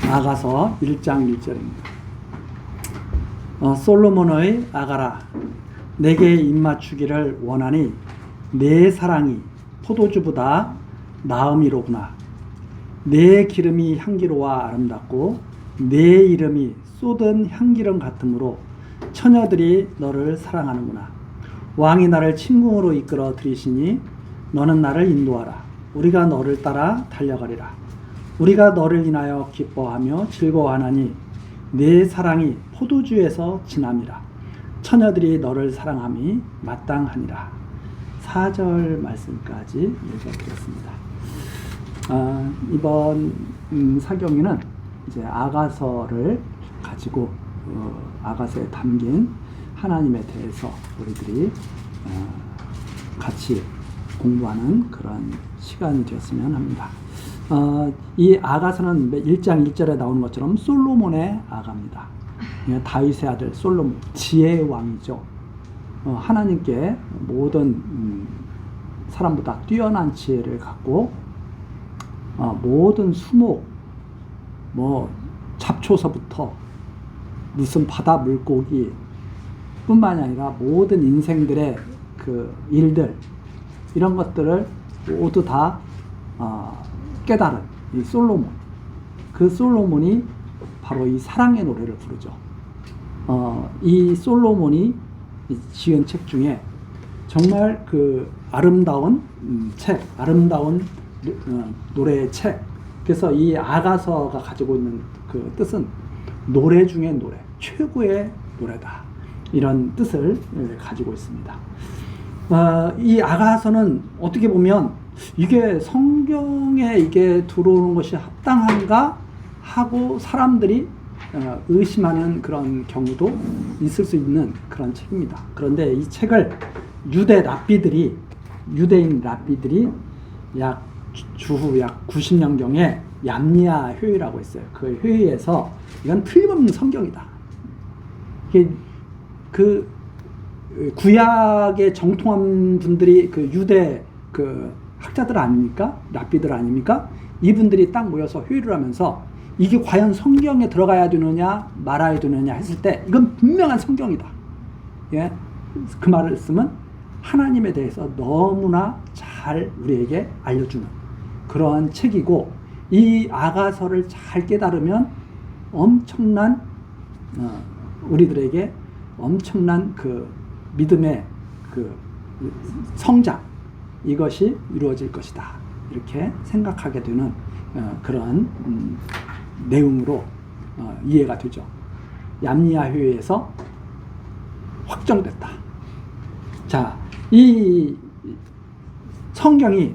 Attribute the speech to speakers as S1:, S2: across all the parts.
S1: 아가서 1장 1절입니다. 솔로몬의 아가라, 내게 입맞추기를 원하니 내 사랑이 포도주보다 나음이로구나. 내 기름이 향기로와 아름답고 내 이름이 쏟은 향기름 같으므로 처녀들이 너를 사랑하는구나. 왕이 나를 침궁으로 이끌어 들이시니 너는 나를 인도하라. 우리가 너를 따라 달려가리라. 우리가 너를 인하여 기뻐하며 즐거워하나니 내 사랑이 포도주에서 진함이라. 처녀들이 너를 사랑함이 마땅하니라. 4절 말씀까지 읽어드렸습니다. 이번 사경에는 이제 아가서를 가지고 아가서에 담긴 하나님에 대해서 우리들이 같이 공부하는 그런 시간이 되었으면 합니다. 이 아가서는 1장 1절에 나오는 것처럼 솔로몬의 아가입니다. 다윗의 아들 솔로몬, 지혜의 왕이죠. 하나님께 모든 사람보다 뛰어난 지혜를 갖고 모든 수목, 잡초서부터 무슨 바다 물고기 뿐만이 아니라 모든 인생들의 그 일들, 이런 것들을 모두 다 깨달은 이 솔로몬, 그 솔로몬이 바로 이 사랑의 노래를 부르죠. 이 솔로몬이 지은 책 중에 정말 그 아름다운 책, 아름다운 노래의 책. 그래서 이 아가서가 가지고 있는 그 뜻은 노래 중에 노래, 최고의 노래다, 이런 뜻을 가지고 있습니다. 이 아가서는 어떻게 보면 이게 성경에 이게 들어오는 것이 합당한가 하고 사람들이 의심하는 그런 경우도 있을 수 있는 그런 책입니다. 그런데 이 책을 유대인 랍비들이 주후 약 90년경에 얌니아 회의라고 있어요. 그 회의에서 이건 틀림없는 성경이다. 그 구약에 정통한 분들이 그 유대 그 학자들 아닙니까? 랍비들 아닙니까? 이분들이 딱 모여서 회의를 하면서 이게 과연 성경에 들어가야 되느냐 말아야 되느냐 했을 때 이건 분명한 성경이다. 예? 그 말씀은 하나님에 대해서 너무나 잘 우리에게 알려주는 그러한 책이고, 이 아가서를 잘 깨달으면 엄청난 우리들에게 엄청난 그 믿음의 그 성장, 이것이 이루어질 것이다, 이렇게 생각하게 되는 그런 내용으로 이해가 되죠. 얌니아 회의에서 확정됐다. 자, 이 성경이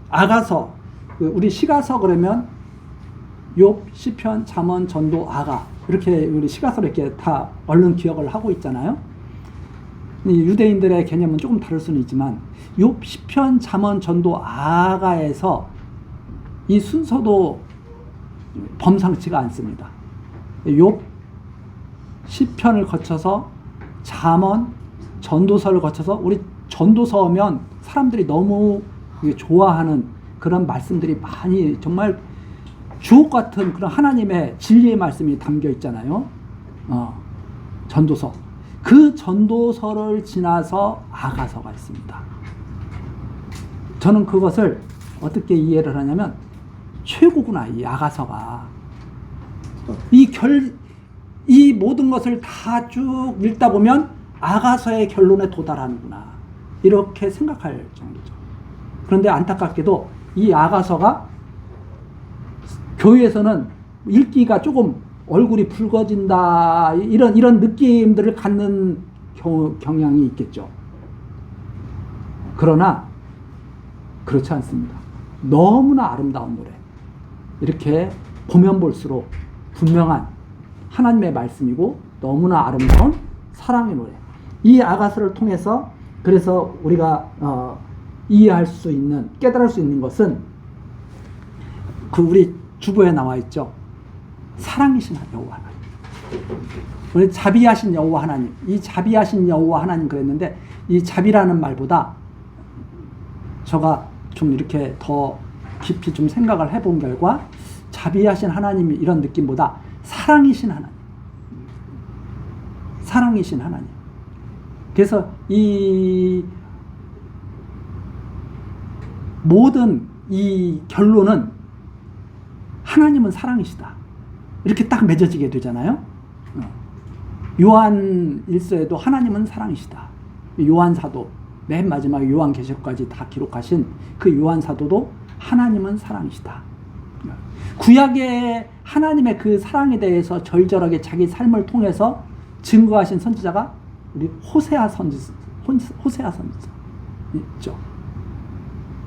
S1: 아가서, 우리 시가서 그러면 욥, 시편, 잠언, 전도, 아가, 이렇게 우리 시가서를 이렇게 다 얼른 기억을 하고 있잖아요. 유대인들의 개념은 조금 다를 수는 있지만 욥, 시편, 잠언, 전도, 아가에서 이 순서도 범상치가 않습니다. 욥, 시편을 거쳐서 잠언, 전도서를 거쳐서, 우리 전도서면 사람들이 너무 좋아하는 그런 말씀들이 많이, 정말 주옥 같은 그런 하나님의 진리의 말씀이 담겨 있잖아요. 전도서. 그 전도서를 지나서 아가서가 있습니다. 저는 그것을 어떻게 이해를 하냐면 최고구나, 이 아가서가. 이 모든 것을 다 쭉 읽다 보면 아가서의 결론에 도달하는구나, 이렇게 생각할 정도죠. 그런데 안타깝게도 이 아가서가 교회에서는 읽기가 조금 얼굴이 붉어진다, 이런 느낌들을 갖는 경향이 있겠죠. 그러나 그렇지 않습니다. 너무나 아름다운 노래, 이렇게 보면 볼수록 분명한 하나님의 말씀이고 너무나 아름다운 사랑의 노래, 이 아가서를 통해서 그래서 우리가 이해할 수 있는, 깨달을 수 있는 것은 그 우리 주보에 나와 있죠. 사랑이신 여호와 하나님, 우리 자비하신 여호와 하나님. 이 자비하신 여호와 하나님 그랬는데, 이 자비라는 말보다 제가 좀 이렇게 더 깊이 좀 생각을 해본 결과 자비하신 하나님 이런 느낌보다 사랑이신 하나님. 사랑이신 하나님. 그래서 이 모든 이 결론은 하나님은 사랑이시다. 이렇게 딱 맺어지게 되잖아요. 요한 1서에도 하나님은 사랑이시다. 요한 사도 맨 마지막 요한계시록까지 다 기록하신 그 요한 사도도 하나님은 사랑이시다. 구약의 하나님의 그 사랑에 대해서 절절하게 자기 삶을 통해서 증거하신 선지자가 우리 호세아 선지자 있죠.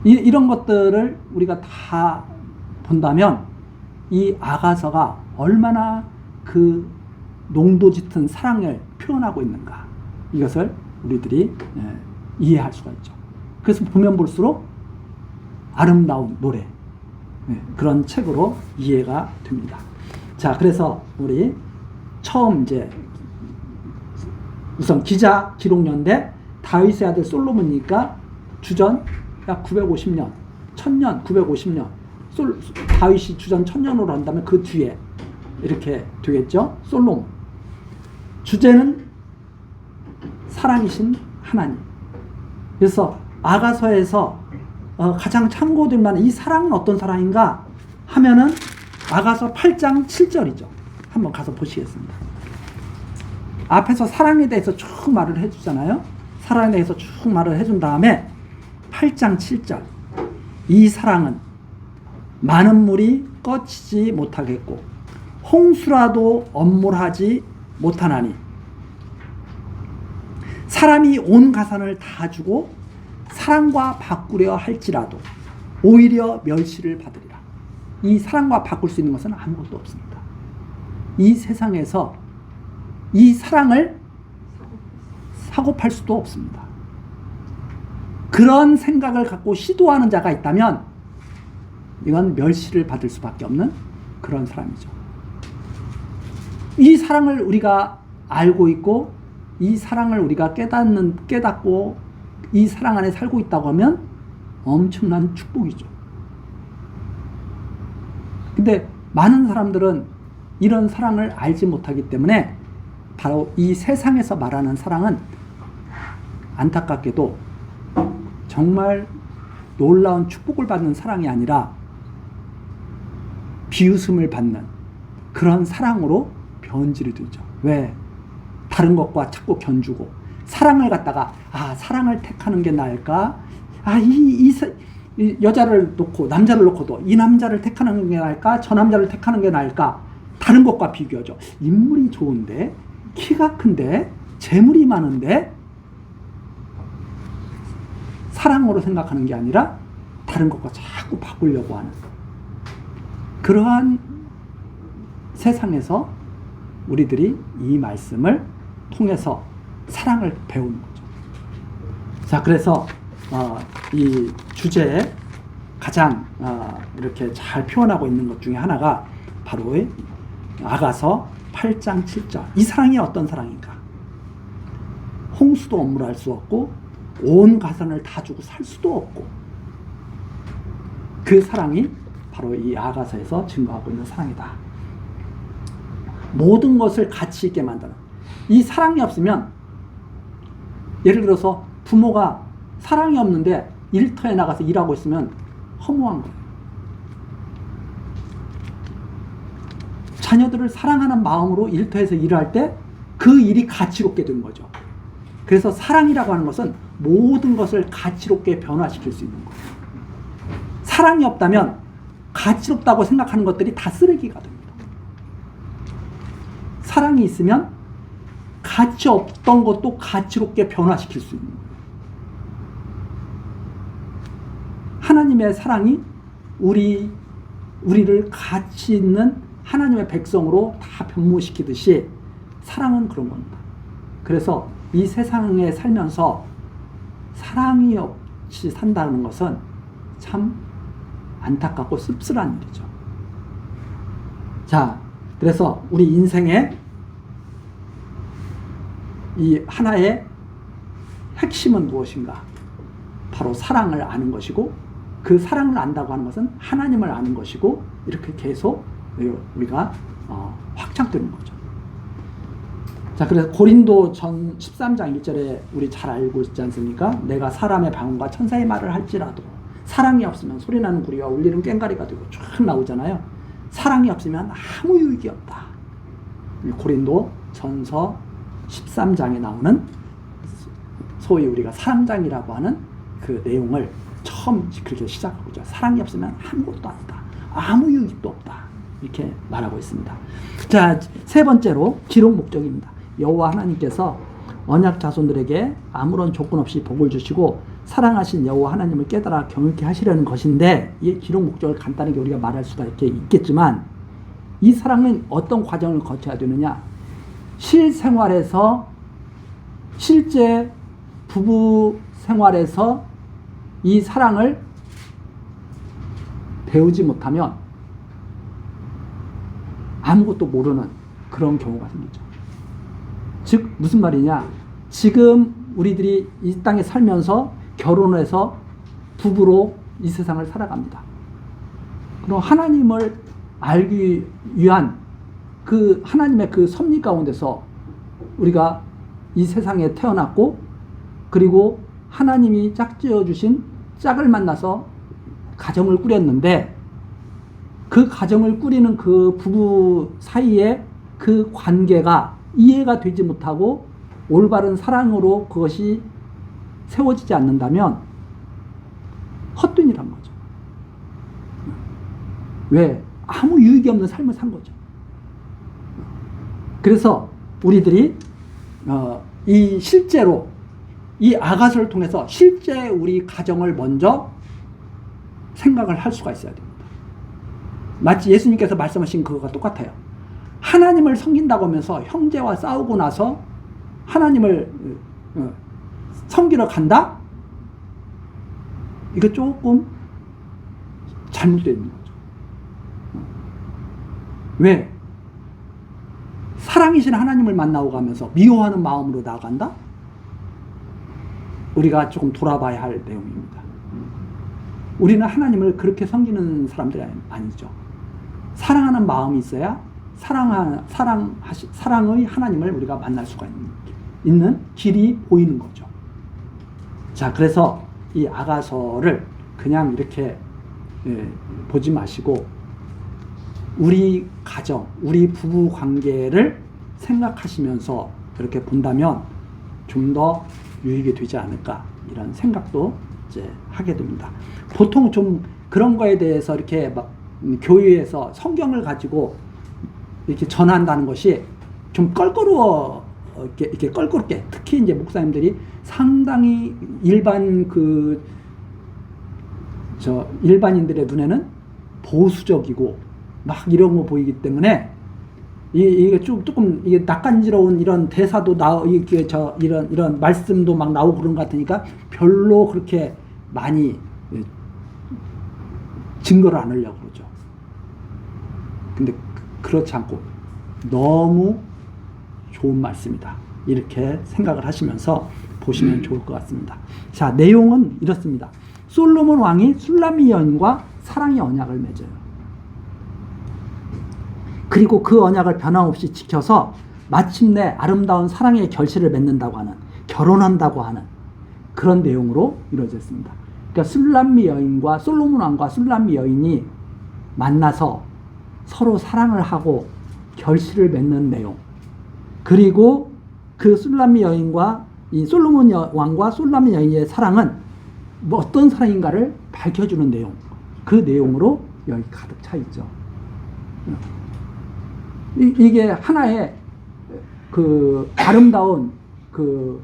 S1: 이런 것들을 우리가 다 본다면 이 아가서가 얼마나 그 농도 짙은 사랑을 표현하고 있는가, 이것을 우리들이 이해할 수가 있죠. 그래서 보면 볼수록 아름다운 노래, 그런 책으로 이해가 됩니다. 자, 그래서 우리 처음 이제 우선 기자 기록년대 다윗의 아들 솔로몬이니까 주전 약 950년, 1000년, 950년. 다윗이 주전 1000년으로 한다면 그 뒤에 이렇게 되겠죠. 솔로몬. 주제는 사랑이신 하나님. 그래서 아가서에서 가장 참고될 만한 이 사랑은 어떤 사랑인가 하면은 아가서 8장 7절이죠. 한번 가서 보시겠습니다. 앞에서 사랑에 대해서 쭉 말을 해주잖아요. 사랑에 대해서 쭉 말을 해준 다음에 8장 7절. 이 사랑은 많은 물이 꺼지지 못하겠고 홍수라도 엄몰하지 못하나니 사람이 온 가산을 다 주고 사랑과 바꾸려 할지라도 오히려 멸시를 받으리라. 이 사랑과 바꿀 수 있는 것은 아무것도 없습니다. 이 세상에서 이 사랑을 사고 팔 수도 없습니다. 그런 생각을 갖고 시도하는 자가 있다면 이건 멸시를 받을 수밖에 없는 그런 사람이죠. 이 사랑을 우리가 알고 있고 이 사랑을 우리가 깨닫고 이 사랑 안에 살고 있다고 하면 엄청난 축복이죠. 근데 많은 사람들은 이런 사랑을 알지 못하기 때문에 바로 이 세상에서 말하는 사랑은 안타깝게도 정말 놀라운 축복을 받는 사랑이 아니라 비웃음을 받는 그런 사랑으로 변질이 되죠. 왜? 다른 것과 자꾸 견주고 사랑을 갖다가 사랑을 택하는 게 나을까? 이 여자를 놓고 남자를 놓고도 이 남자를 택하는 게 나을까? 저 남자를 택하는 게 나을까? 다른 것과 비교하죠. 인물이 좋은데, 키가 큰데, 재물이 많은데 사랑으로 생각하는 게 아니라 다른 것과 자꾸 바꾸려고 하는 그러한 세상에서 우리들이 이 말씀을 통해서 사랑을 배우는 거죠. 자, 그래서 이 주제에 가장 이렇게 잘 표현하고 있는 것 중에 하나가 바로 아가서 8장 7절. 이 사랑이 어떤 사랑인가? 홍수도 엄물할 수 없고 온 가산을 다 주고 살 수도 없고 그 사랑이 바로 이 아가서에서 증거하고 있는 사랑이다. 모든 것을 가치 있게 만드는 이 사랑이 없으면, 예를 들어서 부모가 사랑이 없는데 일터에 나가서 일하고 있으면 허무한 거예요. 자녀들을 사랑하는 마음으로 일터에서 일할 때 그 일이 가치롭게 되는 거죠. 그래서 사랑이라고 하는 것은 모든 것을 가치롭게 변화시킬 수 있는 거예요. 사랑이 없다면 가치롭다고 생각하는 것들이 다 쓰레기가 됩니다. 사랑이 있으면 가치 없던 것도 가치롭게 변화시킬 수 있는 거예요. 하나님의 사랑이 우리를 가치 있는 하나님의 백성으로 다 변모시키듯이 사랑은 그런 겁니다. 그래서 이 세상에 살면서 사랑이 없이 산다는 것은 참 안타깝고 씁쓸한 일이죠. 자, 그래서 우리 인생의 이 하나의 핵심은 무엇인가? 바로 사랑을 아는 것이고 그 사랑을 안다고 하는 것은 하나님을 아는 것이고 이렇게 계속 우리가 확장되는 거죠. 자, 그래서 고린도 전 13장 1절에 우리 잘 알고 있지 않습니까? 내가 사람의 방언과 천사의 말을 할지라도 사랑이 없으면 소리나는 구리와 울리는 꽹과리가 되고 쭉 나오잖아요. 사랑이 없으면 아무 유익이 없다. 고린도 전서 13장에 나오는 소위 우리가 사랑장이라고 하는 그 내용을 처음 그렇게 시작하고 있죠. 사랑이 없으면 아무것도 아니다. 아무 유익도 없다. 이렇게 말하고 있습니다. 자, 세 번째로 기록 목적입니다. 여호와 하나님께서 언약 자손들에게 아무런 조건 없이 복을 주시고 사랑하신 여호와 하나님을 깨달아 경외케 하시려는 것인데, 이 기록 목적을 간단하게 우리가 말할 수가 있겠지만, 이 사랑은 어떤 과정을 거쳐야 되느냐? 실생활에서, 실제 부부 생활에서 이 사랑을 배우지 못하면 아무것도 모르는 그런 경우가 생기죠. 즉 무슨 말이냐? 지금 우리들이 이 땅에 살면서 결혼해서 부부로 이 세상을 살아갑니다. 그럼 하나님을 알기 위한 그 하나님의 그 섭리 가운데서 우리가 이 세상에 태어났고, 그리고 하나님이 짝지어 주신 짝을 만나서 가정을 꾸렸는데, 그 가정을 꾸리는 그 부부 사이에 그 관계가 이해가 되지 못하고 올바른 사랑으로 그것이 세워지지 않는다면 헛된 일한 거죠. 왜? 아무 유익이 없는 삶을 산 거죠. 그래서 우리들이 이 실제로 이 아가서를 통해서 실제 우리 가정을 먼저 생각을 할 수가 있어야 됩니다. 마치 예수님께서 말씀하신 그거가 똑같아요. 하나님을 섬긴다고 하면서 형제와 싸우고 나서 하나님을 섬기러 간다? 이거 조금 잘못되어 있는 거죠. 왜? 사랑이신 하나님을 만나고 가면서 미워하는 마음으로 나아간다? 우리가 조금 돌아봐야 할 내용입니다. 우리는 하나님을 그렇게 섬기는 사람들이 아니죠. 사랑하는 마음이 있어야 사랑의 하나님을 우리가 만날 수가 있는 길이 보이는 거죠. 자, 그래서 이 아가서를 그냥 이렇게 보지 마시고 우리 가정, 우리 부부 관계를 생각하시면서 이렇게 본다면 좀 더 유익이 되지 않을까, 이런 생각도 이제 하게 됩니다. 보통 좀 그런 거에 대해서 이렇게 막 교회에서 성경을 가지고 이렇게 전한다는 것이 좀 껄끄러워, 이렇게 껄끄럽게, 특히 이제 목사님들이 상당히 일반인들의 눈에는 보수적이고 막 이런 거 보이기 때문에 이게 조금 이게 낯간지러운 이런 대사도 이런 말씀도 막 나오고 그런 것 같으니까 별로 그렇게 많이 증거를 안 하려고 그러죠. 근데 그렇지 않고 너무 좋은 말씀이다, 이렇게 생각을 하시면서 보시면 좋을 것 같습니다. 자, 내용은 이렇습니다. 솔로몬 왕이 술람미 여인과 사랑의 언약을 맺어요. 그리고 그 언약을 변함없이 지켜서 마침내 아름다운 사랑의 결실을 맺는다고 하는, 결혼한다고 하는 그런 내용으로 이루어졌습니다. 그러니까 술람미 여인과 솔로몬 왕과 술람미 여인이 만나서 서로 사랑을 하고 결실을 맺는 내용, 그리고 그 술람미 여인과 이 솔로몬 왕과 술람미 여인의 사랑은 뭐 어떤 사랑인가를 밝혀주는 내용, 그 내용으로 여기 가득 차 있죠. 이게 하나의 그 아름다운 그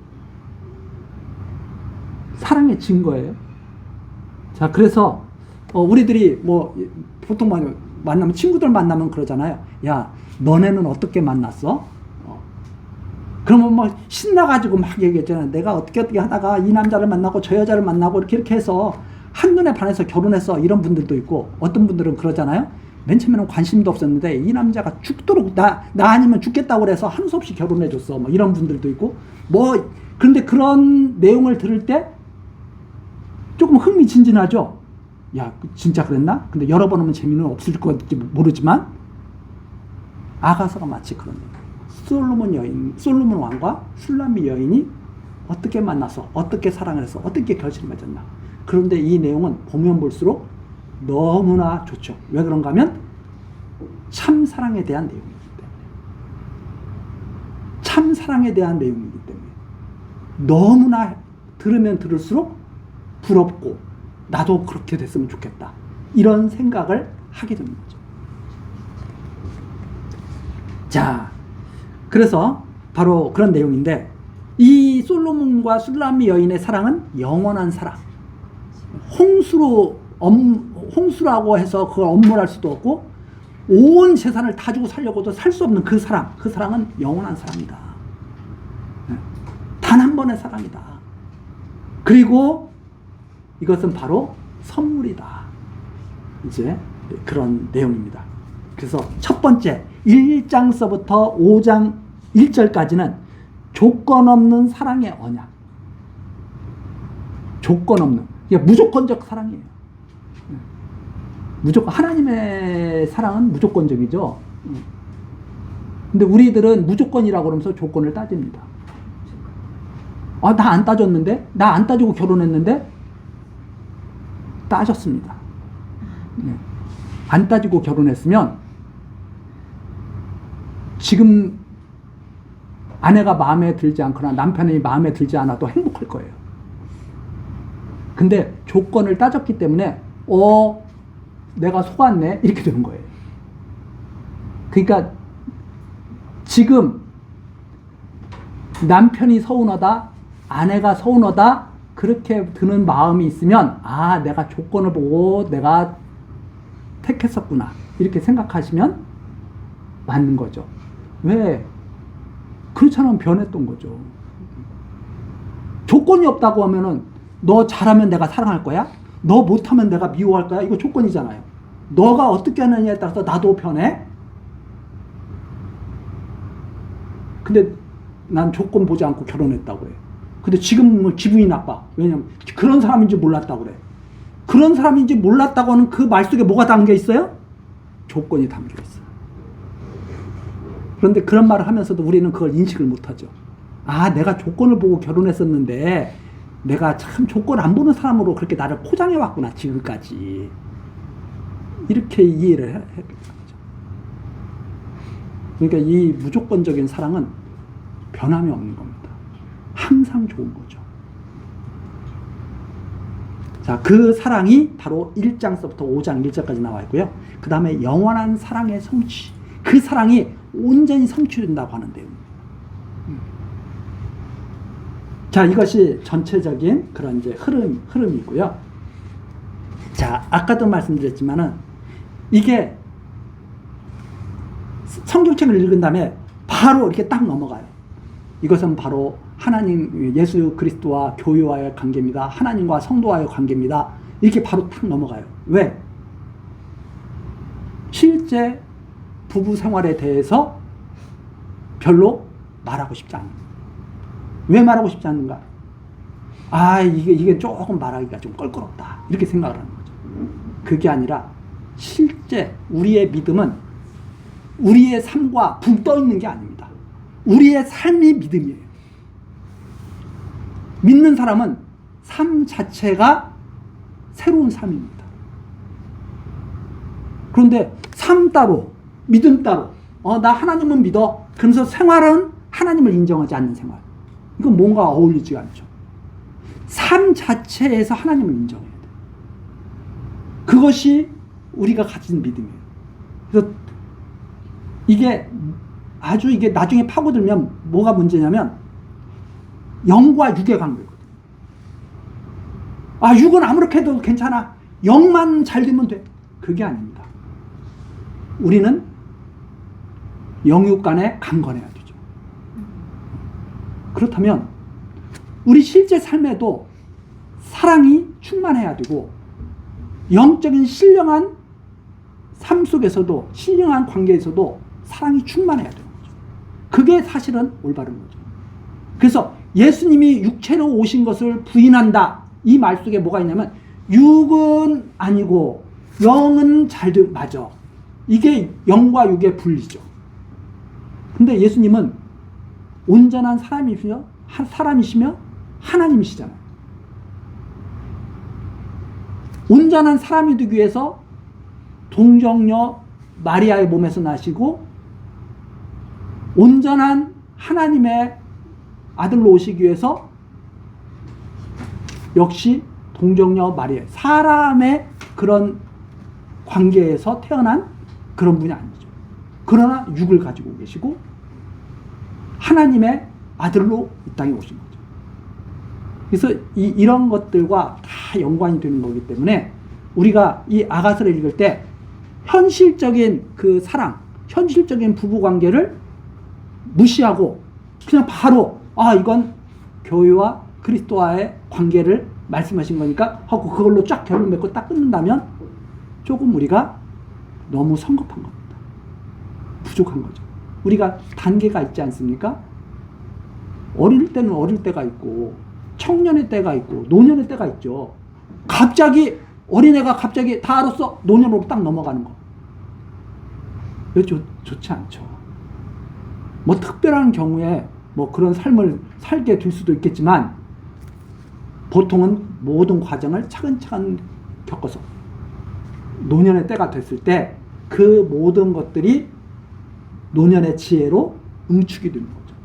S1: 사랑의 증거예요. 자, 그래서 우리들이 뭐 보통 만나면, 친구들 만나면 그러잖아요. 야, 너네는 어떻게 만났어? 그러면 막 신나가지고 막 얘기했잖아요. 내가 어떻게 하다가 이 남자를 만나고 저 여자를 만나고 이렇게 해서 한눈에 반해서 결혼했어, 이런 분들도 있고, 어떤 분들은 그러잖아요. 맨 처음에는 관심도 없었는데 이 남자가 죽도록 나 아니면 죽겠다고 그래서 한 수 없이 결혼해줬어, 뭐 이런 분들도 있고, 뭐 그런데 그런 내용을 들을 때 조금 흥미진진하죠. 야, 진짜 그랬나? 근데 여러 번 오면 재미는 없을 것인지 모르지만 아가서가 마치 그런 솔로몬 왕과 술람미 여인이 어떻게 만나서 어떻게 사랑을 해서 어떻게 결실을 맺었나. 그런데 이 내용은 보면 볼수록 너무나 좋죠. 왜 그런가 하면 참 사랑에 대한 내용이기 때문에. 참 사랑에 대한 내용이기 때문에 너무나 들으면 들을수록 부럽고 나도 그렇게 됐으면 좋겠다. 이런 생각을 하게 되는 거죠. 자, 그래서 바로 그런 내용인데 이 솔로몬과 술람미 여인의 사랑은 영원한 사랑. 홍수라고 해서 그걸 엄물할 수도 없고 온 재산을 다 주고 살려고도 살 수 없는 그 사랑. 그 사랑은 영원한 사랑이다. 단 한 번의 사랑이다. 그리고 이것은 바로 선물이다. 이제 그런 내용입니다. 그래서 첫 번째 1장서부터 5장 1절까지는 조건 없는 사랑의 언약. 조건 없는. 이게 무조건적 사랑이에요. 무조건 하나님의 사랑은 무조건적이죠. 근데 우리들은 무조건이라고 그러면서 조건을 따집니다. 아, 나 안 따졌는데? 나 안 따지고 결혼했는데? 따졌습니다. 안 따지고 결혼했으면 지금 아내가 마음에 들지 않거나 남편이 마음에 들지 않아도 행복할 거예요. 근데 조건을 따졌기 때문에 내가 속았네 이렇게 되는 거예요. 그러니까 지금 남편이 서운하다, 아내가 서운하다 그렇게 드는 마음이 있으면 내가 조건을 보고 내가 택했었구나 이렇게 생각하시면 맞는 거죠. 왜? 그렇지 않으면 변했던 거죠. 조건이 없다고 하면은 너 잘하면 내가 사랑할 거야? 너 못하면 내가 미워할 거야? 이거 조건이잖아요. 너가 어떻게 하느냐에 따라서 나도 변해? 근데 난 조건 보지 않고 결혼했다고 해. 근데 지금은 기분이 나빠. 왜냐면 그런 사람인지 몰랐다고 그래. 그런 사람인지 몰랐다고 하는 그 말 속에 뭐가 담겨 있어요? 조건이 담겨 있어요. 그런데 그런 말을 하면서도 우리는 그걸 인식을 못하죠. 내가 조건을 보고 결혼했었는데 내가 참 조건 안 보는 사람으로 그렇게 나를 포장해 왔구나 지금까지. 이렇게 이해를 해야겠죠. 그러니까 이 무조건적인 사랑은 변함이 없는 겁니다. 항상 좋은 거죠. 자, 그 사랑이 바로 1장서부터 5장 1절까지 나와 있고요. 그 다음에 영원한 사랑의 성취. 그 사랑이 온전히 성취된다고 하는데요. 자, 이것이 전체적인 그런 이제 흐름이고요. 자, 아까도 말씀드렸지만은 이게 성경책을 읽은 다음에 바로 이렇게 딱 넘어가요. 이것은 바로 하나님, 예수 그리스도와 교회와의 관계입니다. 하나님과 성도와의 관계입니다. 이렇게 바로 딱 넘어가요. 왜? 실제 부부 생활에 대해서 별로 말하고 싶지 않아요. 왜 말하고 싶지 않는가? 이게 조금 말하기가 좀 껄끄럽다. 이렇게 생각을 하는 거죠. 그게 아니라 실제 우리의 믿음은 우리의 삶과 붕 떠 있는 게 아닙니다. 우리의 삶이 믿음이에요. 믿는 사람은 삶 자체가 새로운 삶입니다. 그런데 삶 따로, 믿음 따로, 나 하나님은 믿어. 그러면서 생활은 하나님을 인정하지 않는 생활. 이건 뭔가 어울리지 않죠. 삶 자체에서 하나님을 인정해야 돼요. 그것이 우리가 가진 믿음이에요. 그래서 이게 나중에 파고들면 뭐가 문제냐면 영과 육의 관계거든요. 육은 아무렇게 해도 괜찮아. 영만 잘 되면 돼. 그게 아닙니다. 우리는 영육 간에 강건해야 되죠. 그렇다면 우리 실제 삶에도 사랑이 충만해야 되고 영적인 신령한 삶 속에서도 신령한 관계에서도 사랑이 충만해야 되는 거죠. 그게 사실은 올바른 거죠. 그래서 예수님이 육체로 오신 것을 부인한다. 이 말 속에 뭐가 있냐면 육은 아니고 영은 맞아. 이게 영과 육의 분리죠. 근데 예수님은 온전한 사람이시며 하나님이시잖아요. 온전한 사람이 되기 위해서 동정녀 마리아의 몸에서 나시고 온전한 하나님의 아들로 오시기 위해서 역시 동정녀 마리아, 사람의 그런 관계에서 태어난 그런 분이 아니죠. 그러나 육을 가지고 계시고 하나님의 아들로 이 땅에 오신 거죠. 그래서 이런 것들과 다 연관이 되는 거기 때문에 우리가 이 아가서를 읽을 때 현실적인 그 사랑, 현실적인 부부 관계를 무시하고 그냥 바로 이건 교회와 그리스도와의 관계를 말씀하신 거니까 하고 그걸로 쫙 결론 맺고 딱 끊는다면 조금 우리가 너무 성급한 겁니다. 부족한 거죠. 우리가 단계가 있지 않습니까? 어릴 때는 어릴 때가 있고 청년의 때가 있고 노년의 때가 있죠. 갑자기 어린애가 갑자기 다 알았어 노년으로 딱 넘어가는 거. 좋지 않죠. 뭐 특별한 경우에 뭐 그런 삶을 살게 될 수도 있겠지만 보통은 모든 과정을 차근차근 겪어서 노년의 때가 됐을 때 그 모든 것들이 노년의 지혜로 응축이 되는 거죠.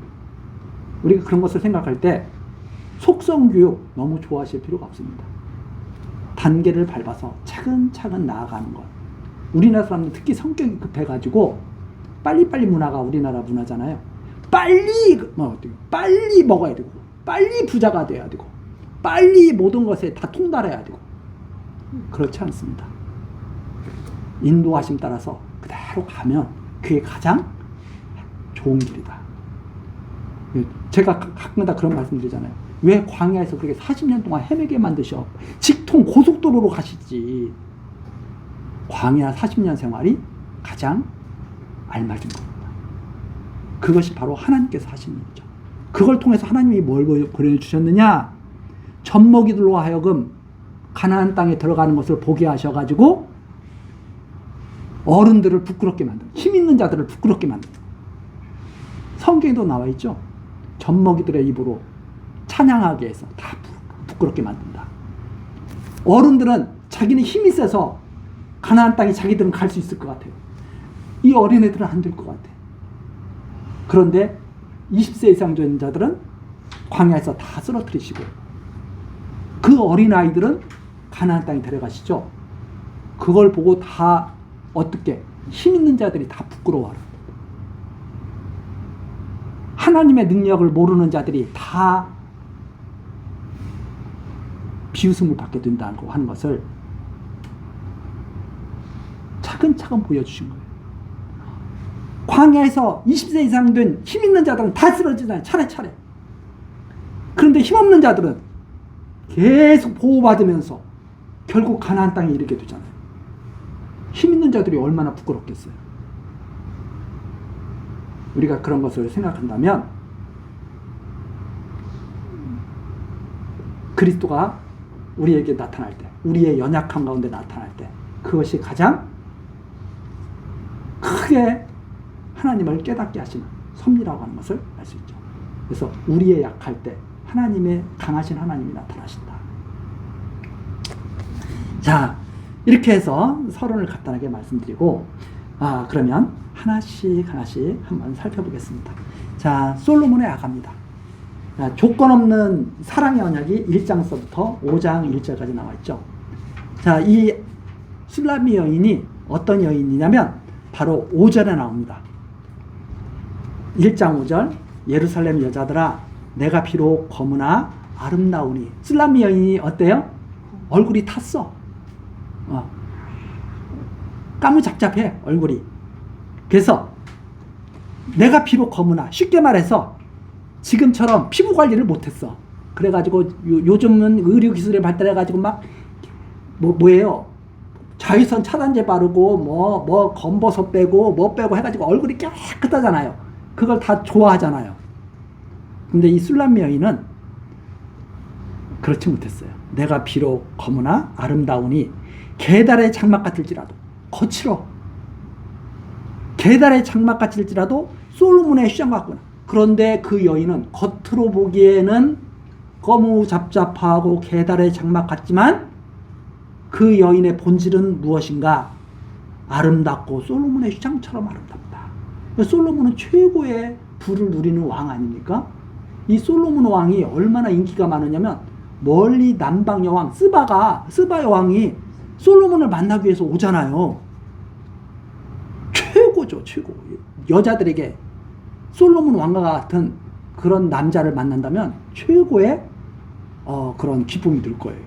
S1: 우리가 그런 것을 생각할 때 속성교육 너무 좋아하실 필요가 없습니다. 단계를 밟아서 차근차근 나아가는 것. 우리나라 사람들 특히 성격이 급해가지고 빨리빨리 문화가 우리나라 문화잖아요. 빨리 먹어야 되고 빨리 부자가 돼야 되고 빨리 모든 것에 다 통달해야 되고 그렇지 않습니다. 인도하심 따라서 그대로 가면 그게 가장 좋은 길이다. 제가 가끔가다 그런 말씀 드리잖아요. 왜 광야에서 그렇게 40년 동안 헤매게 만드셔? 직통 고속도로로 가시지. 광야 40년 생활이 가장 알맞은 겁니다. 그것이 바로 하나님께서 하신 일이죠. 그걸 통해서 하나님이 뭘 보여주셨느냐? 젖먹이들로 하여금 가나안 땅에 들어가는 것을 보게 하셔가지고 어른들을 부끄럽게 만든, 힘 있는 자들을 부끄럽게 만든. 성경에도 나와 있죠. 젖먹이들의 입으로 찬양하게 해서 다 부끄럽게 만든다. 어른들은 자기는 힘이 세서 가나안 땅에 자기들은 갈 수 있을 것 같아요. 이 어린애들은 안 될 것 같아. 그런데 20세 이상 된 자들은 광야에서 다 쓰러뜨리시고 그 어린아이들은 가나안 땅에 데려가시죠. 그걸 보고 다 어떻게 힘 있는 자들이 다 부끄러워하는 하나님의 능력을 모르는 자들이 다 비웃음을 받게 된다고 하는 것을 차근차근 보여주신 거예요. 광야에서 20세 이상 된 힘 있는 자들은 다 쓰러지잖아요. 차례차례. 그런데 힘없는 자들은 계속 보호받으면서 결국 가나안 땅에 이르게 되잖아요. 힘 있는 자들이 얼마나 부끄럽겠어요. 우리가 그런 것을 생각한다면 그리스도가 우리에게 나타날 때, 우리의 연약함 가운데 나타날 때 그것이 가장 크게 하나님을 깨닫게 하시는 섭리라고 하는 것을 알 수 있죠. 그래서 우리의 약할 때 하나님의 강하신 하나님이 나타나신다. 자, 이렇게 해서 서론을 간단하게 말씀드리고 그러면 하나씩 한번 살펴보겠습니다. 자, 솔로몬의 아가입니다. 조건 없는 사랑의 언약이 1장서부터 5장 1절까지 나와 있죠. 자, 이 술라미 여인이 어떤 여인이냐면 바로 5절에 나옵니다. 1장 5절 예루살렘 여자들아 내가 비록 검으나 아름다우니. 술라미 여인이 어때요? 얼굴이 탔어. 까무잡잡해 얼굴이. 그래서 내가 비록 검으나, 쉽게 말해서 지금처럼 피부 관리를 못했어. 그래가지고 요즘은 의료기술이 발달해가지고 막 뭐예요? 자외선 차단제 바르고 뭐 검버섯 빼고 뭐 빼고 해가지고 얼굴이 깨끗하잖아요. 그걸 다 좋아하잖아요. 근데 이 술람 여인은 그렇지 못했어요. 내가 비록 검으나 아름다우니 게달의 장막 같을지라도 거칠어. 게달의 장막 같을지라도 솔로몬의 휘장 같구나. 그런데 그 여인은 겉으로 보기에는 거무잡잡하고 게달의 장막 같지만 그 여인의 본질은 무엇인가? 아름답고 솔로몬의 휘장처럼 아름답다. 솔로몬은 최고의 부를 누리는 왕 아닙니까? 이 솔로몬 왕이 얼마나 인기가 많으냐면 멀리 남방 여왕 스바 여왕이 솔로몬을 만나기 위해서 오잖아요. 최고죠, 최고. 여자들에게 솔로몬 왕과 같은 그런 남자를 만난다면 최고의 그런 기쁨이 들 거예요.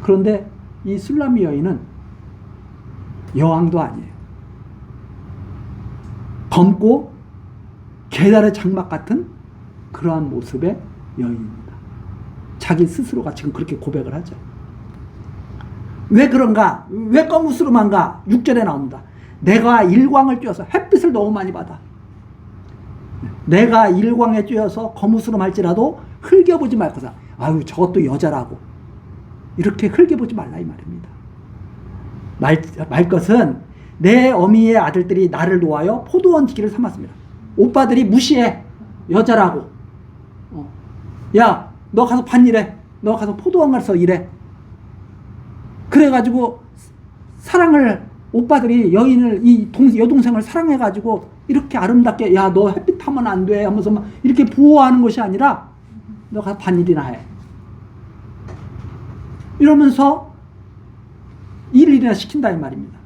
S1: 그런데 이 술라미 여인은 여왕도 아니에요. 검고 게달의 장막 같은 그러한 모습의 여인입니다. 자기 스스로가 지금 그렇게 고백을 하죠. 왜 그런가? 왜 검으스름한가? 6절에 나옵니다. 내가 일광을 쬐어서 햇빛을 너무 많이 받아. 내가 일광에 쬐어서 거무스름할지라도 흘겨보지 말 거다. 아유, 저것도 여자라고. 이렇게 흘겨보지 말라 이 말입니다. 말 것은 내 어미의 아들들이 나를 놓아여 포도원 지기를 삼았습니다. 오빠들이 무시해. 여자라고. 야, 너 가서 밭일해. 너 가서 포도원 가서 일해. 그래가지고 사랑을 오빠들이 여인을 여동생을 사랑해가지고 이렇게 아름답게 야, 너 햇빛 하면 안 돼 하면서 막 이렇게 보호하는 것이 아니라 너 가서 밭일이나 해. 이러면서 일이나 시킨다 이 말입니다.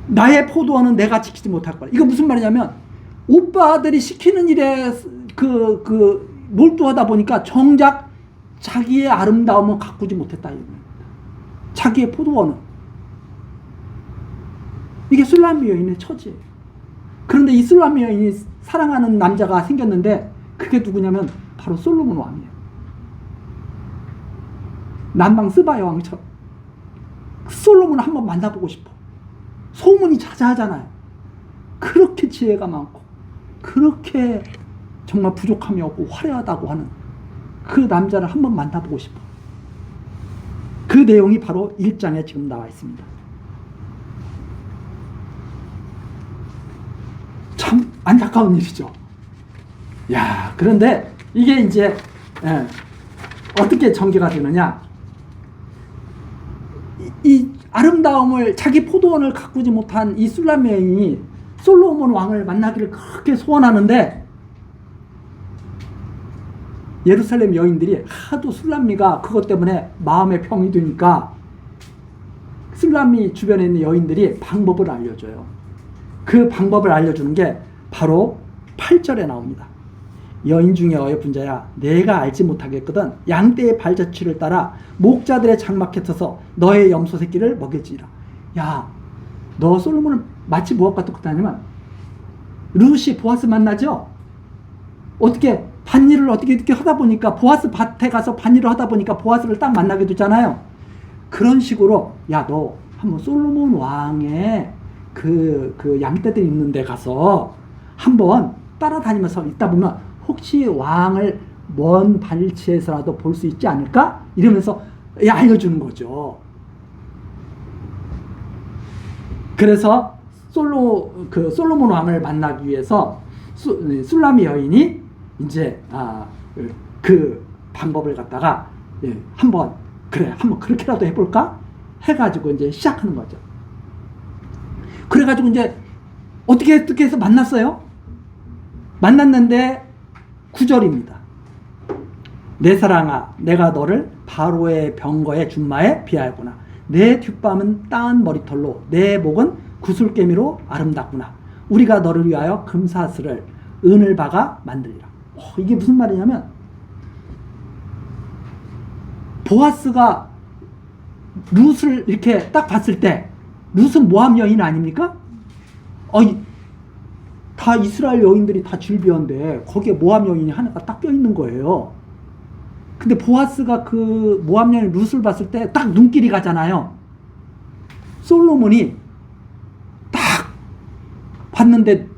S1: 나의 포도원은 내가 지키지 못할 거라. 이거 무슨 말이냐면 오빠들이 시키는 일에 몰두하다 보니까 정작 자기의 아름다움은 가꾸지 못했다. 자기의 포도원은. 이게 술라미 여인의 처지예요. 그런데 이 술라미 여인이 사랑하는 남자가 생겼는데 그게 누구냐면 바로 솔로몬 왕이에요. 남방 스바 여왕처럼. 솔로몬을 한번 만나보고 싶어. 소문이 자자하잖아요. 그렇게 지혜가 많고 그렇게 정말 부족함이 없고 화려하다고 하는 그 남자를 한번 만나보고 싶어. 그 내용이 바로 1장에 지금 나와 있습니다. 참 안타까운 일이죠. 야, 그런데 이게 이제 어떻게 전개가 되느냐? 이 아름다움을 자기 포도원을 가꾸지 못한 이 술라미 여인이 솔로몬 왕을 만나기를 그렇게 소원하는데 예루살렘 여인들이 하도 술라미가 그것 때문에 마음의 병이 드니까 술라미 주변에 있는 여인들이 방법을 알려줘요. 그 방법을 알려주는 게 바로 8절에 나옵니다. 여인 중에 어여쁜 자야, 내가 알지 못하겠거든 양떼의 발자취를 따라 목자들의 장막에 서서 너의 염소 새끼를 먹일지라. 야, 너 솔로몬을 마치 무엇과 똑같다냐면 룻이 보아스 만나죠? 어떻게 밭일을 어떻게 이렇게 하다 보니까 보아스 밭에 가서 밭일을 하다 보니까 보아스를 딱 만나게 되잖아요. 그런 식으로 야, 너 한번 솔로몬 왕의 그 양떼들 있는 데 가서 한번 따라다니면서 있다 보면 혹시 왕을 먼 발치에서라도 볼 수 있지 않을까? 이러면서 알려주는 거죠. 그래서 솔로몬 왕을 만나기 위해서 술라미 여인이 이제 그 방법을 갖다가 한번 그렇게라도 해볼까? 해가지고 이제 시작하는 거죠. 그래가지고 이제 어떻게 해서 만났어요? 만났는데 9절입니다. 내 사랑아, 내가 너를 바로의 병거의 준마에 비하였구나. 내 뒷밤은 따은 머리털로 내 목은 구슬개미로 아름답구나. 우리가 너를 위하여 금사슬을 은을 박아 만들리라. 이게 무슨 말이냐면 보아스가 룻을 이렇게 딱 봤을 때 룻은 모함 여인 아닙니까? 다 이스라엘 여인들이 다 질비한데 거기에 모함 여인이 하나가 딱 껴있는 거예요. 근데 보아스가 그 모함 여인 룻을 봤을 때 딱 눈길이 가잖아요. 솔로몬이 딱 봤는데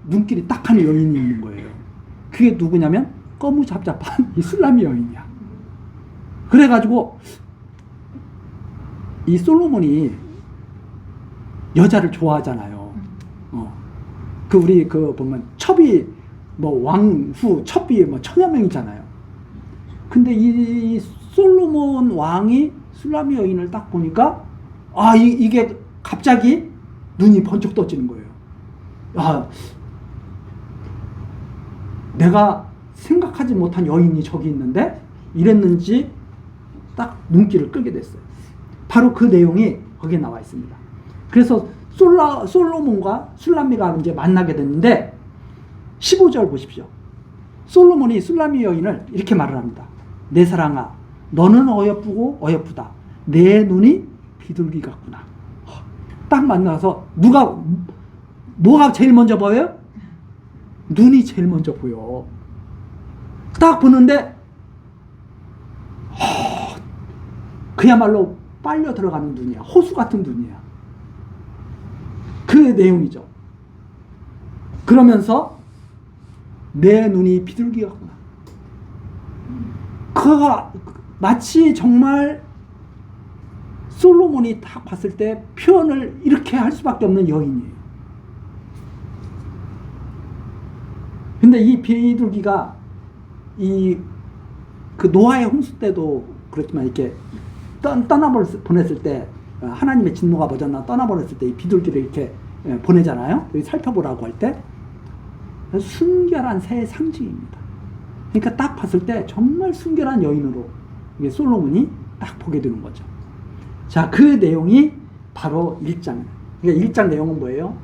S1: 눈길이 딱 하는 여인이 있는 거예요. 그게 누구냐면 거무잡잡한 이 술람미 여인이야. 그래가지고 이 솔로몬이 여자를 좋아하잖아요. 그 우리 그 보면 첩이 뭐 왕후 첩이 뭐 1000여 명이잖아요. 근데 이 솔로몬 왕이 술람미 여인을 딱 보니까 이게 갑자기 눈이 번쩍 떠지는 거예요. 내가 생각하지 못한 여인이 저기 있는데 이랬는지 딱 눈길을 끌게 됐어요. 바로 그 내용이 거기에 나와 있습니다. 그래서 솔로몬과 술람미가 이제 만나게 됐는데 15절 보십시오. 솔로몬이 술람미 여인을 이렇게 말을 합니다. 내 사랑아, 너는 어여쁘고 어여쁘다. 내 눈이 비둘기 같구나. 딱 만나서 뭐가 제일 먼저 보여요? 눈이 제일 먼저 보여. 딱 보는데 그야말로 빨려 들어가는 눈이야. 호수 같은 눈이야. 그 내용이죠. 그러면서 내 눈이 비둘기 같구나. 그가 마치 정말 솔로몬이 딱 봤을 때 표현을 이렇게 할 수밖에 없는 여인이에요. 근데 이 비둘기가 그 노아의 홍수 때도 그렇지만 이렇게 떠나보냈을 때 하나님의 진노가 멎었나 떠나보냈을 때 이 비둘기를 이렇게 보내잖아요. 여기 살펴보라고 할 때 순결한 새의 상징입니다. 그러니까 딱 봤을 때 정말 순결한 여인으로 이게 솔로몬이 딱 보게 되는 거죠. 자, 그 내용이 바로 1장. 그러니까 1장 내용은 뭐예요?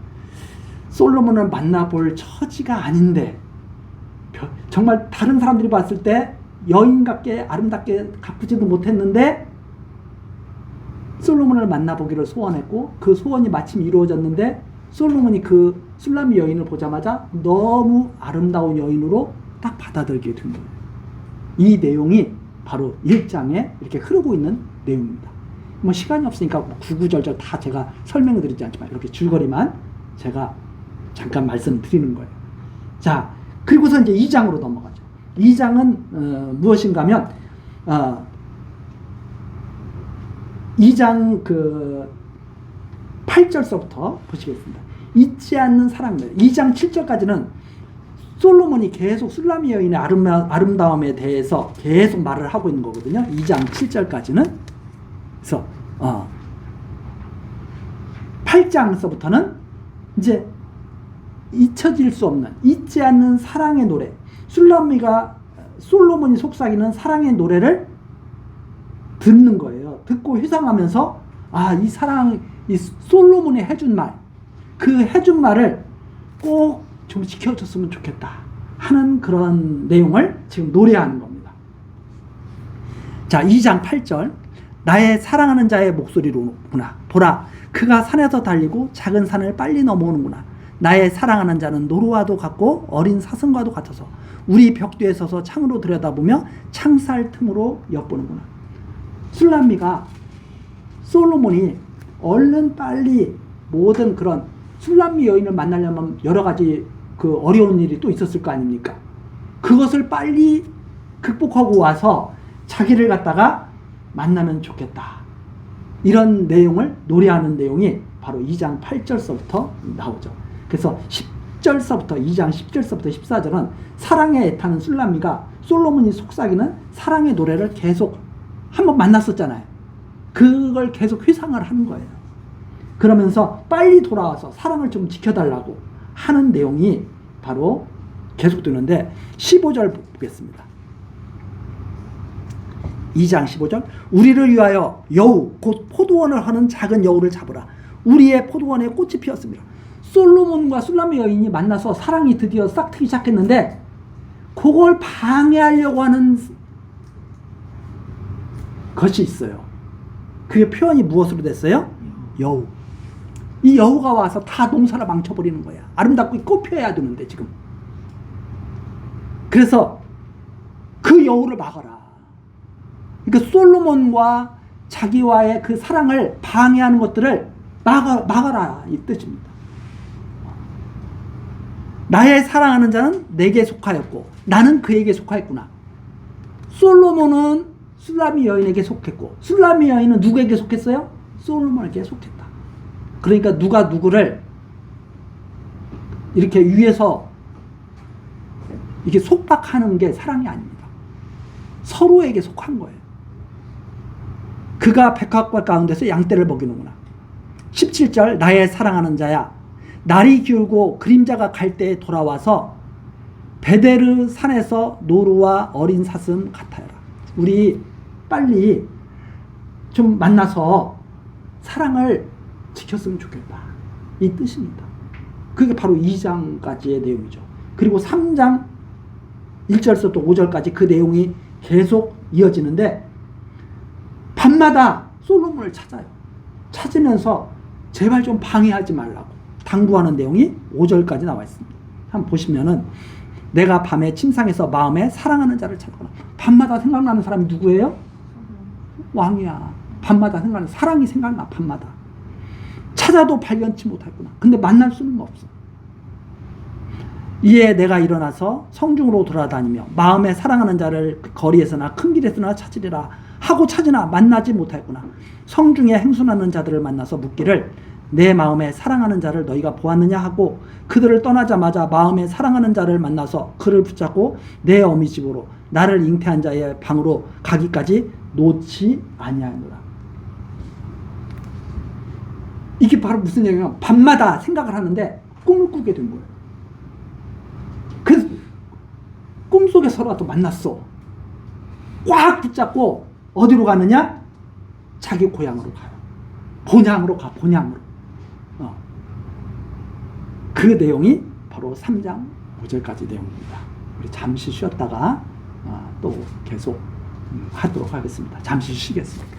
S1: 솔로몬을 만나볼 처지가 아닌데 정말 다른 사람들이 봤을 때 여인같게 아름답게 가꾸지도 못했는데 솔로몬을 만나보기를 소원했고 그 소원이 마침 이루어졌는데 솔로몬이 그 술람미 여인을 보자마자 너무 아름다운 여인으로 딱 받아들이게 된 거예요. 이 내용이 바로 1장에 이렇게 흐르고 있는 내용입니다. 뭐 시간이 없으니까 구구절절 다 제가 설명을 드리지 않지만 이렇게 줄거리만 제가 잠깐 말씀드리는 거예요. 자, 그리고서 이제 2장으로 넘어가죠. 2장은 무엇인가 하면 2장 그 8절서부터 보시겠습니다. 잊지 않는 사랑들. 2장 7절까지는 솔로몬이 계속 술람미 여인의 아름다움에 대해서 계속 말을 하고 있는 거거든요. 2장 7절까지는. 그래서 8장서부터는 이제 잊혀질 수 없는, 잊지 않는 사랑의 노래. 솔로몬이 속삭이는 사랑의 노래를 듣는 거예요. 듣고 회상하면서 이 솔로몬이 해준 말, 그 해준 말을 꼭 좀 지켜줬으면 좋겠다 하는 그런 내용을 지금 노래하는 겁니다. 자, 2장 8절. 나의 사랑하는 자의 목소리로구나. 보라, 그가 산에서 달리고 작은 산을 빨리 넘어오는구나. 나의 사랑하는 자는 노루와도 같고 어린 사슴과도 같아서 우리 벽 뒤에 서서 창으로 들여다보며 창살 틈으로 엿보는구나. 술람미가 솔로몬이 얼른 빨리 모든 그런 술람미 여인을 만나려면 여러 가지 그 어려운 일이 또 있었을 거 아닙니까? 그것을 빨리 극복하고 와서 자기를 갖다가 만나면 좋겠다. 이런 내용을 노래하는 내용이 바로 2장 8절서부터 나오죠. 그래서 10절서부터 2장 10절서부터 14절은 사랑에 애타는 술람미가 솔로몬이 속삭이는 사랑의 노래를 계속 한번 만났었잖아요. 그걸 계속 회상을 하는 거예요. 그러면서 빨리 돌아와서 사랑을 좀 지켜달라고 하는 내용이 바로 계속되는데 15절 보겠습니다. 2장 15절. 우리를 위하여 여우 곧 포도원을 하는 작은 여우를 잡으라. 우리의 포도원에 꽃이 피었습니다. 솔로몬과 술람미 여인이 만나서 사랑이 드디어 싹트기 시작했는데 그걸 방해하려고 하는 것이 있어요. 그게 표현이 무엇으로 됐어요? 여우. 이 여우가 와서 다 농사를 망쳐버리는 거야. 아름답고 꽃 피어야 되는데 지금. 그래서 그 여우를 막아라. 그러니까 솔로몬과 자기와의 그 사랑을 방해하는 것들을 막아라 이 뜻입니다. 나의 사랑하는 자는 내게 속하였고 나는 그에게 속하였구나. 솔로몬은 술라미 여인에게 속했고 술라미 여인은 누구에게 속했어요? 솔로몬에게 속했다. 그러니까 누가 누구를 이렇게 위에서 이게 속박하는 게 사랑이 아닙니다. 서로에게 속한 거예요. 그가 백합과 가운데서 양떼를 먹이는구나. 17절 나의 사랑하는 자야 날이 기울고 그림자가 갈 때에 돌아와서 베데르 산에서 노루와 어린 사슴 같아라. 우리 빨리 좀 만나서 사랑을 지켰으면 좋겠다. 이 뜻입니다. 그게 바로 2장까지의 내용이죠. 그리고 3장 1절에서 또 5절까지 그 내용이 계속 이어지는데 밤마다 솔로몬을 찾아요. 찾으면서 제발 좀 방해하지 말라고 당부하는 내용이 5절까지 나와 있습니다. 한번 보시면은 내가 밤에 침상에서 마음에 사랑하는 자를 찾거나 밤마다 생각나는 사람이 누구예요? 왕이야. 밤마다 생각나는 사랑이 생각나. 밤마다 찾아도 발견치 못하구나. 근데 만날 수는 없어. 이에 내가 일어나서 성중으로 돌아다니며 마음에 사랑하는 자를 거리에서나 큰 길에서나 찾으리라 하고 찾으나 만나지 못하였구나. 성중에 행순하는 자들을 만나서 묻기를 내 마음에 사랑하는 자를 너희가 보았느냐 하고 그들을 떠나자마자 마음에 사랑하는 자를 만나서 그를 붙잡고 내 어미 집으로 나를 잉태한 자의 방으로 가기까지 놓지 아니하노라. 이게 바로 무슨 얘기냐면 밤마다 생각을 하는데 꿈을 꾸게 된 거예요. 그래서 꿈속에서라도 만났어. 꽉 붙잡고 어디로 가느냐? 자기 고향으로 가요. 본향으로 가. 본향으로. 그 내용이 바로 3장 5절까지 내용입니다. 우리 잠시 쉬었다가 또 계속 하도록 하겠습니다. 잠시 쉬겠습니다.